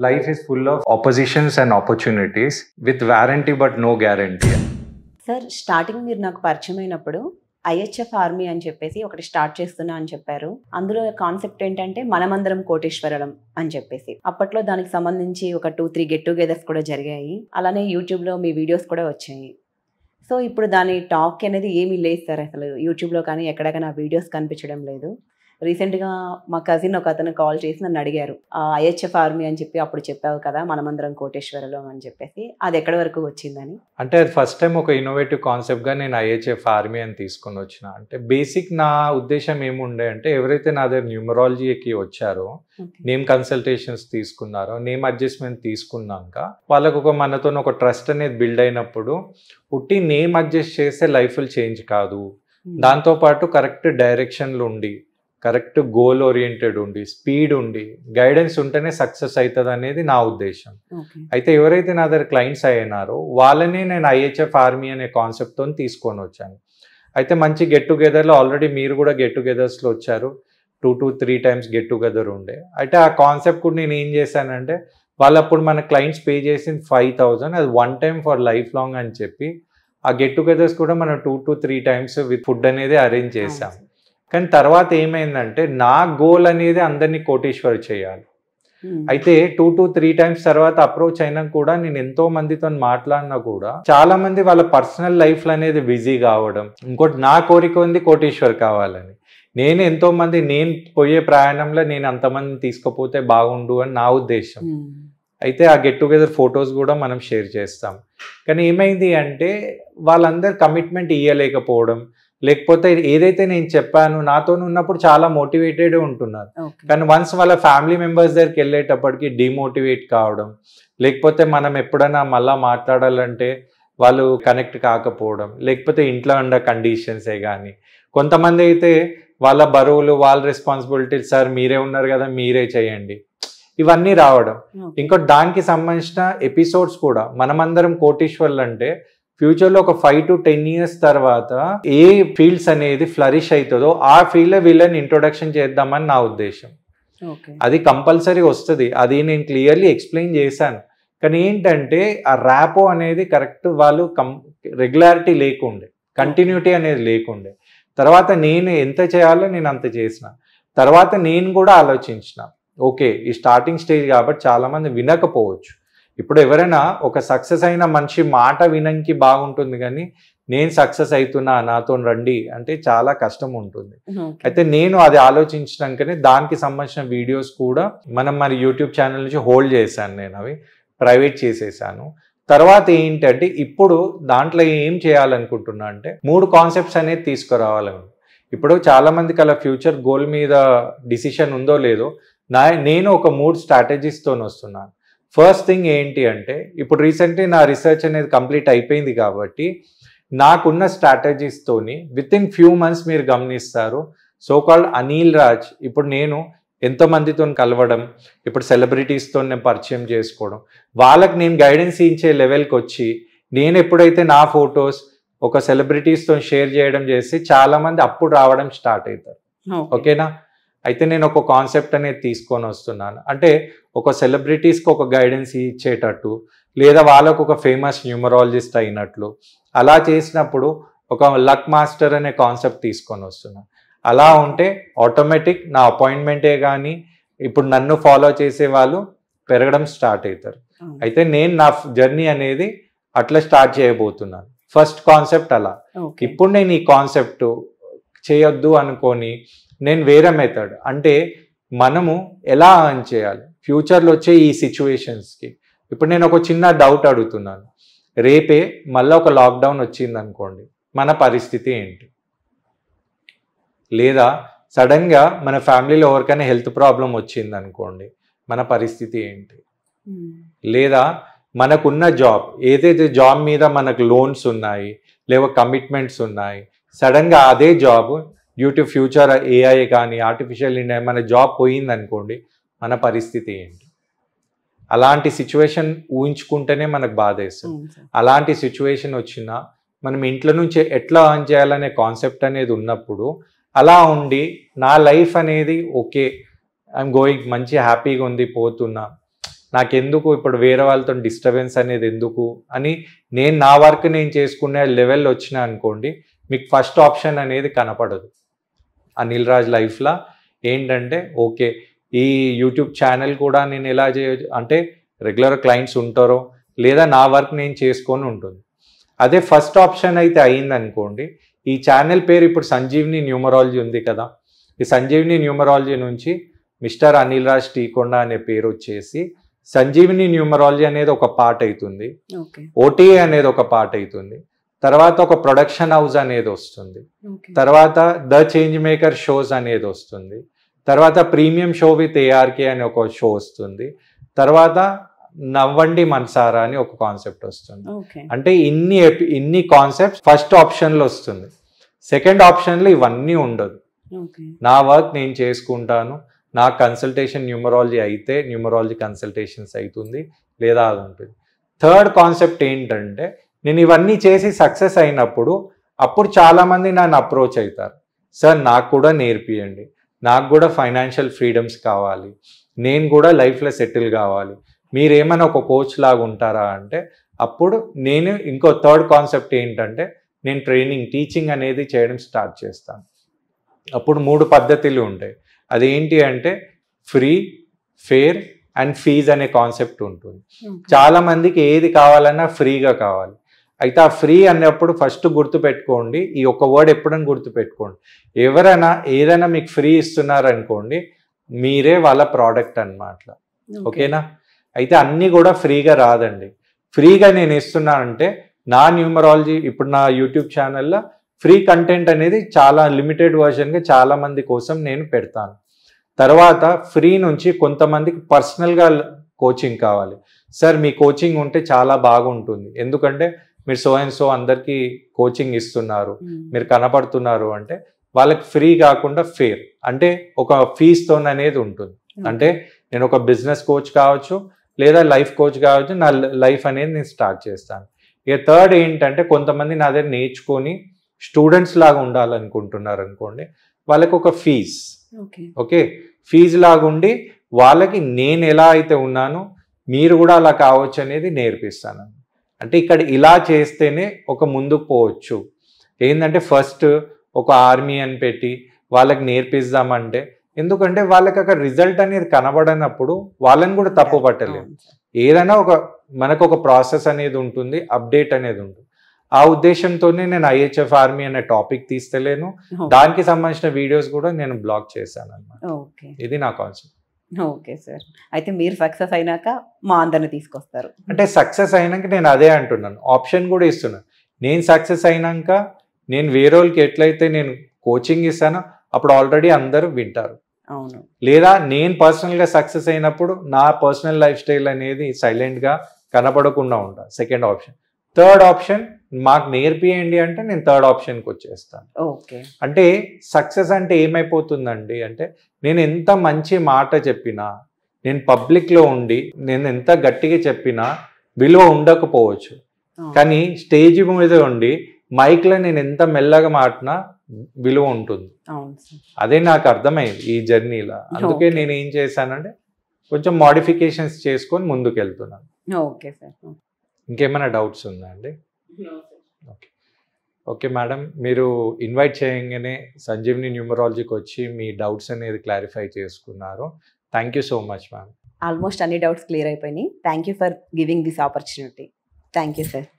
Life is full of oppositions and opportunities with warranty but no guarantee. Sir starting మీరు నాకు పరిచయం అయినప్పుడు IHF army అని చెప్పేసి ఒకటి స్టార్ట్ చేస్తున్నా అని చెప్పారు. అందులో కాన్సెప్ట్ ఏంటంటే మనమందరం కోటేశ్వరం అని చెప్పేసి. అప్పట్లో దానికి సంబంధించి ఒక 2-3 గెట్ టుగెదర్స్ కూడా జరిగాయి. అలానే యూట్యూబ్లో మీ వీడియోస్ కూడా వచ్చాయి. సో ఇప్పుడు దాని టాక్ అనేది ఏమీ లేదు సార్. అసలు యూట్యూబ్లో కానీ ఎక్కడైనా వీడియోస్ కనిపించడం లేదు. రీసెంట్గా మా కజిన్ ఒక అతను కాల్ చేసి నన్ను అడిగారు, ఐహెచ్ఎఫ్ ఆర్మీ అని చెప్పి అప్పుడు చెప్పావు కదా మనమందరం కోటేశ్వరలో అని చెప్పేసి, అది ఎక్కడి వరకు వచ్చిందని. అంటే అది ఫస్ట్ టైం ఒక ఇన్నోవేటివ్ కాన్సెప్ట్గా నేను ఐహెచ్ఎఫ్ ఆర్మీ అని తీసుకొని వచ్చిన. అంటే బేసిక్ నా ఉద్దేశం ఏముండే అంటే ఎవరైతే నా దగ్గర న్యూమరాలజీకి వచ్చారో, నేమ్ కన్సల్టేషన్స్ తీసుకున్నారో, నేమ్ అడ్జస్ట్మెంట్ తీసుకున్నాక వాళ్ళకు ఒక మనతో ఒక ట్రస్ట్ అనేది బిల్డ్ అయినప్పుడు పుట్టి నేమ్ అడ్జస్ట్ చేస్తే లైఫ్లో చేంజ్ కాదు, దాంతోపాటు కరెక్ట్ డైరెక్షన్లు ఉండి కరెక్ట్ గోల్ ఓరియంటెడ్ ఉండి స్పీడ్ ఉండి గైడెన్స్ ఉంటేనే సక్సెస్ అవుతుంది అనేది నా ఉద్దేశం. అయితే ఎవరైతే నా దగ్గర క్లయింట్స్ అయినారో వాళ్ళని నేను ఐహెచ్ఎఫ్ ఆర్మీ అనే కాన్సెప్ట్తో తీసుకొని వచ్చాను. అయితే మంచి గెట్ టుగెదర్లో ఆల్రెడీ మీరు కూడా గెట్ టుగెదర్స్లో వచ్చారు, 2 to 3 times గెట్ టుగెదర్ ఉండే. అయితే ఆ కాన్సెప్ట్ కూడా నేను ఏం చేశానంటే వాళ్ళప్పుడు మన క్లయింట్స్ పే చేసింది 5,000, అది 1 time ఫర్ లైఫ్ లాంగ్ అని చెప్పి ఆ గెట్ టుగెదర్స్ కూడా మనం 2 to 3 times విత్ ఫుడ్ అనేది అరేంజ్ చేసాం. కానీ తర్వాత ఏమైందంటే నా గోల్ అనేది అందరినీ కోటేశ్వర్ చేయాలి. అయితే 2 to 3 times తర్వాత అప్రోచ్ అయినా కూడా నేను ఎంతో మందితో మాట్లాడినా కూడా చాలా మంది వాళ్ళ పర్సనల్ లైఫ్లో అనేది బిజీ కావడం, ఇంకోటి నా కోరిక ఉంది కోటేశ్వర్ కావాలని. నేను ఎంతో మంది నేను పోయే ప్రయాణంలో నేను అంతమంది తీసుకుపోతే బాగుండు అని నా ఉద్దేశం. అయితే ఆ గెట్ టుగెదర్ ఫొటోస్ కూడా మనం షేర్ చేస్తాం. కానీ ఏమైంది అంటే వాళ్ళందరూ కమిట్మెంట్ ఇవ్వలేకపోవడం, లేకపోతే ఏదైతే నేను చెప్పాను నాతో ఉన్నప్పుడు చాలా మోటివేటెడ్ ఉంటున్నారు, కానీ వన్స్ వాళ్ళ ఫ్యామిలీ మెంబర్స్ దగ్గరికి వెళ్ళేటప్పటికి డిమోటివేట్ కావడం, లేకపోతే మనం ఎప్పుడైనా మళ్ళా మాట్లాడాలంటే వాళ్ళు కనెక్ట్ కాకపోవడం, లేకపోతే ఇంట్లో ఉన్న కండిషన్సే కానీ, కొంతమంది అయితే వాళ్ళ బరువులు వాళ్ళ రెస్పాన్సిబిలిటీస్, సార్ మీరే ఉన్నారు కదా మీరే చేయండి, ఇవన్నీ రావడం. ఇంకోటి దానికి సంబంధించిన ఎపిసోడ్స్ కూడా మనమందరం కోటేశ్వర్లు అంటే ఫ్యూచర్లో ఒక 5 to 10 years తర్వాత ఏ ఫీల్డ్స్ అనేది ఫ్లరిష్ అవుతుందో ఆ ఫీల్డ్లో వీళ్ళని ఇంట్రొడక్షన్ చేద్దామని నా ఉద్దేశం. అది కంపల్సరీ వస్తుంది, అది నేను క్లియర్లీ ఎక్స్ప్లెయిన్ చేశాను. కానీ ఏంటంటే ఆ ర్యాపో అనేది కరెక్ట్ వాళ్ళు రెగ్యులారిటీ లేకుండే, కంటిన్యూటీ అనేది లేకుండే. తర్వాత నేను ఎంత చేయాలో నేను అంత చేసిన. తర్వాత నేను కూడా ఆలోచించిన, ఓకే ఈ స్టార్టింగ్ స్టేజ్ కాబట్టి చాలామంది వినకపోవచ్చు. ఇప్పుడు ఎవరైనా ఒక సక్సెస్ అయిన మనిషి మాట వినడానికి బాగుంటుంది, కానీ నేను సక్సెస్ అవుతున్నా నాతో రండి అంటే చాలా కష్టం ఉంటుంది. అయితే నేను అది ఆలోచించినాకనే దానికి సంబంధించిన వీడియోస్ కూడా మనం మరి యూట్యూబ్ ఛానల్ నుంచి హోల్డ్ చేశాను, నేను అవి ప్రైవేట్ చేసేసాను. తర్వాత ఏంటంటే ఇప్పుడు దాంట్లో ఏం చేయాలనుకుంటున్నా అంటే 3 కాన్సెప్ట్స్ అనేది తీసుకురావాలని. ఇప్పుడు చాలామందికి అలా ఫ్యూచర్ గోల్ మీద డిసిషన్ ఉందో లేదో, నేను ఒక 3 స్ట్రాటజీస్తో వస్తున్నాను. ఫస్ట్ థింగ్ ఏంటి అంటే ఇప్పుడు రీసెంట్లీ నా రీసెర్చ్ అనేది కంప్లీట్ అయిపోయింది కాబట్టి నాకున్న స్ట్రాటజీస్తోని విత్ ఇన్ ఫ్యూ మంత్స్ మీరు గమనిస్తారు సో కాల్డ్ అనిల్ రాజ్ ఇప్పుడు నేను ఎంతోమందితో కలవడం, ఇప్పుడు సెలబ్రిటీస్తో నేను పరిచయం చేసుకోవడం, వాళ్ళకి నేను గైడెన్స్ ఇచ్చే లెవెల్కి వచ్చి నేను ఎప్పుడైతే నా ఫొటోస్ ఒక సెలబ్రిటీస్తో షేర్ చేయడం చేసి చాలామంది అప్పుడు రావడం స్టార్ట్ అవుతారు. ఓకేనా? అయితే నేను ఒక కాన్సెప్ట్ అనేది తీసుకొని వస్తున్నాను. అంటే ఒక సెలబ్రిటీస్కి ఒక గైడెన్స్ ఇచ్చేటట్టు, లేదా వాళ్ళకు ఒక ఫేమస్ న్యూమరాలజిస్ట్ అయినట్లు అలా చేసినప్పుడు ఒక లక్ మాస్టర్ అనే కాన్సెప్ట్ తీసుకొని వస్తున్నాను. అలా ఉంటే ఆటోమేటిక్ నా అపాయింట్మెంటే కానీ ఇప్పుడు నన్ను ఫాలో చేసే వాళ్ళు పెరగడం స్టార్ట్ అవుతారు. అయితే నేను నా జర్నీ అనేది అట్లా స్టార్ట్ చేయబోతున్నాను. ఫస్ట్ కాన్సెప్ట్ అలా. ఇప్పుడు నేను ఈ కాన్సెప్ట్ చేయొద్దు అనుకొని నేను వేరే మెథడ్ అంటే మనము ఎలా అర్న్ చేయాలి ఫ్యూచర్లో వచ్చే ఈ సిచ్యువేషన్స్కి. ఇప్పుడు నేను ఒక చిన్న డౌట్ అడుగుతున్నాను, రేపే మళ్ళీ ఒక లాక్డౌన్ వచ్చింది అనుకోండి, మన పరిస్థితి ఏంటి? లేదా సడన్గా మన ఫ్యామిలీలో ఎవరికైనా హెల్త్ ప్రాబ్లం వచ్చింది అనుకోండి, మన పరిస్థితి ఏంటి? లేదా మనకున్న జాబ్ ఏదైతే జాబ్ మీద మనకు లోన్స్ ఉన్నాయి, లేవో కమిట్మెంట్స్ ఉన్నాయి, సడన్గా అదే job due to future AI కానీ ఆర్టిఫిషియల్ ఇంటెలిజెన్స్ మన జాబ్ పోయిందనుకోండి, మన పరిస్థితి ఏంటి? అలాంటి సిచ్యువేషన్ ఊహించుకుంటేనే మనకు బాధ వేస్తుంది. అలాంటి సిచ్యువేషన్ వచ్చినా మనం ఇంట్లో నుంచి ఎట్లా అర్న్ చేయాలనే కాన్సెప్ట్ అనేది ఉన్నప్పుడు అలా ఉండి నా లైఫ్ అనేది ఓకే ఐఎమ్ గోయింగ్ మంచి హ్యాపీగా ఉంది పోతున్నా, నాకెందుకు ఇప్పుడు వేరే వాళ్ళతో డిస్టర్బెన్స్ అనేది ఎందుకు అని నేను నా వర్క్ నేను చేసుకునే లెవెల్ వచ్చినా అనుకోండి, మీకు ఫస్ట్ ఆప్షన్ అనేది కనపడదు. అనిల్ రాజ్ లైఫ్లో ఏంటంటే ఓకే ఈ యూట్యూబ్ ఛానల్ కూడా నేను ఎలా చేయొచ్చు అంటే రెగ్యులర్ క్లయింట్స్ ఉంటారో లేదా నా వర్క్ నేను చేసుకొని ఉంటుంది. అదే ఫస్ట్ ఆప్షన్ అయితే అయిందనుకోండి, ఈ ఛానల్ పేరు ఇప్పుడు సంజీవిని న్యూమరాలజీ ఉంది కదా, ఈ సంజీవిని న్యూమరాలజీ నుంచి మిస్టర్ అనిల్ రాజ్ టీకొండ అనే పేరు వచ్చేసి సంజీవిని న్యూమరాలజీ అనేది ఒక పార్ట్ అవుతుంది, ఓటీఏ అనేది ఒక పార్ట్ అవుతుంది, తర్వాత ఒక ప్రొడక్షన్ హౌస్ అనేది వస్తుంది, తర్వాత ద చేంజ్ మేకర్ షోస్ అనేది వస్తుంది, తర్వాత ప్రీమియం షో విత్ ఏఆర్కే అని ఒక షో వస్తుంది, తర్వాత నవ్వండి మనసారా అని ఒక కాన్సెప్ట్ వస్తుంది. అంటే ఇన్ని కాన్సెప్ట్స్ ఫస్ట్ ఆప్షన్లో వస్తుంది. సెకండ్ ఆప్షన్లో ఇవన్నీ ఉండదు. నా వర్క్ నేను చేసుకుంటాను, నా కన్సల్టేషన్ న్యూమరాలజీ అయితే న్యూమరాలజీ కన్సల్టేషన్స్ అవుతుంది లేదా అది ఉంటుంది. థర్డ్ కాన్సెప్ట్ ఏంటంటే నేను ఇవన్నీ చేసి సక్సెస్ అయినప్పుడు అప్పుడు చాలామంది నన్ను అప్రోచ్ అవుతారు, సార్ నాకు కూడా నేర్పియండి, నాకు కూడా ఫైనాన్షియల్ ఫ్రీడమ్స్ కావాలి, నేను కూడా లైఫ్లో సెటిల్ కావాలి, మీరేమైనా ఒక కోచ్ లాగా ఉంటారా అంటే అప్పుడు నేను ఇంకో థర్డ్ కాన్సెప్ట్ ఏంటంటే నేను టీచింగ్ అనేది చేయడం స్టార్ట్ చేస్తాను. అప్పుడు 3 పద్ధతులు ఉంటాయి. అదేంటి అంటే ఫ్రీ, ఫేర్ అండ్ ఫీజ్ అనే కాన్సెప్ట్ ఉంటుంది. చాలామందికి ఏది కావాలన్నా ఫ్రీగా కావాలి. అయితే ఆ ఫ్రీ అన్నప్పుడు ఫస్ట్ గుర్తుపెట్టుకోండి, ఈ ఒక్క వర్డ్ ఎప్పుడైనా గుర్తుపెట్టుకోండి, ఎవరైనా ఏదైనా మీకు ఫ్రీ ఇస్తున్నారనుకోండి మీరే వాళ్ళ ప్రోడక్ట్ అన్నమాట. ఓకేనా? అయితే అన్నీ కూడా ఫ్రీగా రాదండి. ఫ్రీగా నేను ఇస్తున్నానంటే నా న్యూమరాలజీ ఇప్పుడు నా యూట్యూబ్ ఛానల్లో ఫ్రీ కంటెంట్ అనేది చాలా లిమిటెడ్ వర్షన్గా చాలామంది కోసం నేను పెడతాను. తర్వాత ఫ్రీ నుంచి కొంతమందికి పర్సనల్గా కోచింగ్ కావాలి, సార్ మీ కోచింగ్ ఉంటే చాలా బాగుంటుంది, ఎందుకంటే మీరు సో అండ్ సో అందరికీ కోచింగ్ ఇస్తున్నారు, మీరు కనపడుతున్నారు అంటే వాళ్ళకి ఫ్రీ కాకుండా ఫేర్ అంటే ఒక ఫీజ్తో అనేది ఉంటుంది. అంటే నేను ఒక బిజినెస్ కోచ్ కావచ్చు లేదా లైఫ్ కోచ్ కావచ్చు, నా లైఫ్ అనేది నేను స్టార్ట్ చేస్తాను. ఇక థర్డ్ ఏంటంటే కొంతమంది నా దగ్గర నేర్చుకొని స్టూడెంట్స్ లాగా ఉండాలనుకుంటున్నారు అనుకోండి, వాళ్ళకి ఒక ఫీజ్, ఓకే ఫీజు లాగా ఉండి వాళ్ళకి నేను ఎలా అయితే ఉన్నానో మీరు కూడా అలా కావచ్చు అనేది నేర్పిస్తాను. అంటే ఇక్కడ ఇలా చేస్తేనే ఒక ముందుకు పోవచ్చు. ఏంటంటే ఫస్ట్ ఒక ఆర్మీ అని పెట్టి వాళ్ళకి నేర్పిద్దామంటే, ఎందుకంటే వాళ్ళకి అక్కడ రిజల్ట్ అనేది కనబడనప్పుడు వాళ్ళని కూడా తప్పు పట్టలేదు. ఏదైనా మనకు ఒక ప్రాసెస్ అనేది ఉంటుంది, అప్డేట్ అనేది ఉంటుంది. ఆ ఉద్దేశంతోనే నేను ఐహెచ్ఎఫ్ ఆర్మీ అనే టాపిక్ తీస్తలేను, దానికి సంబంధించిన వీడియోస్ కూడా నేను బ్లాగ్ చేశాను అన్నమాట. ఇది నా కాన్సెప్ట్. ఓకే సార్, అయితే మీరు సక్సెస్ అయినాక మా అందరిని తీసుకొస్తారు. అంటే సక్సెస్ అయినాక నేను అదే అంటున్నాను, ఆప్షన్ కూడా ఇస్తున్నాను. నేను సక్సెస్ అయినాక నేను వేరే వాళ్ళకి ఎట్లయితే నేను కోచింగ్ ఇస్తానో అప్పుడు ఆల్రెడీ అందరూ వింటారు. అవును. లేదా నేను పర్సనల్గా సక్సెస్ అయినప్పుడు నా పర్సనల్ లైఫ్ స్టైల్ అనేది సైలెంట్గా కనపడకుండా ఉంటా. Second option. థర్డ్ ఆప్షన్ మాకు నేర్పియండి అంటే నేను థర్డ్ ఆప్షన్కి వచ్చేస్తాను. ఓకే. అంటే సక్సెస్ అంటే ఏమైపోతుందండి అంటే నేను ఎంత మంచి మాట చెప్పినా, నేను పబ్లిక్లో ఉండి నేను ఎంత గట్టిగా చెప్పినా విలువ ఉండకపోవచ్చు, కానీ స్టేజ్ మీద ఉండి మైక్లో నేను ఎంత మెల్లగా మాటినా విలువ ఉంటుంది. అదే నాకు అర్థమైంది ఈ జర్నీలో. అందుకే నేను ఏం చేశానంటే కొంచెం మోడిఫికేషన్స్ చేసుకొని ముందుకు వెళ్తున్నాను. Okay sir. ఇంకేమైనా డౌట్స్ ఉందా అండి? ఓకే ఓకే మేడం, మీరు ఇన్వైట్ చేయగానే సంజీవిని న్యూమరాలజీకి వచ్చి మీ డౌట్స్ అనేది క్లారిఫై చేసుకున్నారు. Thank you so much ma'am. Almost అన్ని డౌట్స్ క్లియర్ అయిపోయినాయి. Thank you for giving this opportunity. Thank you sir.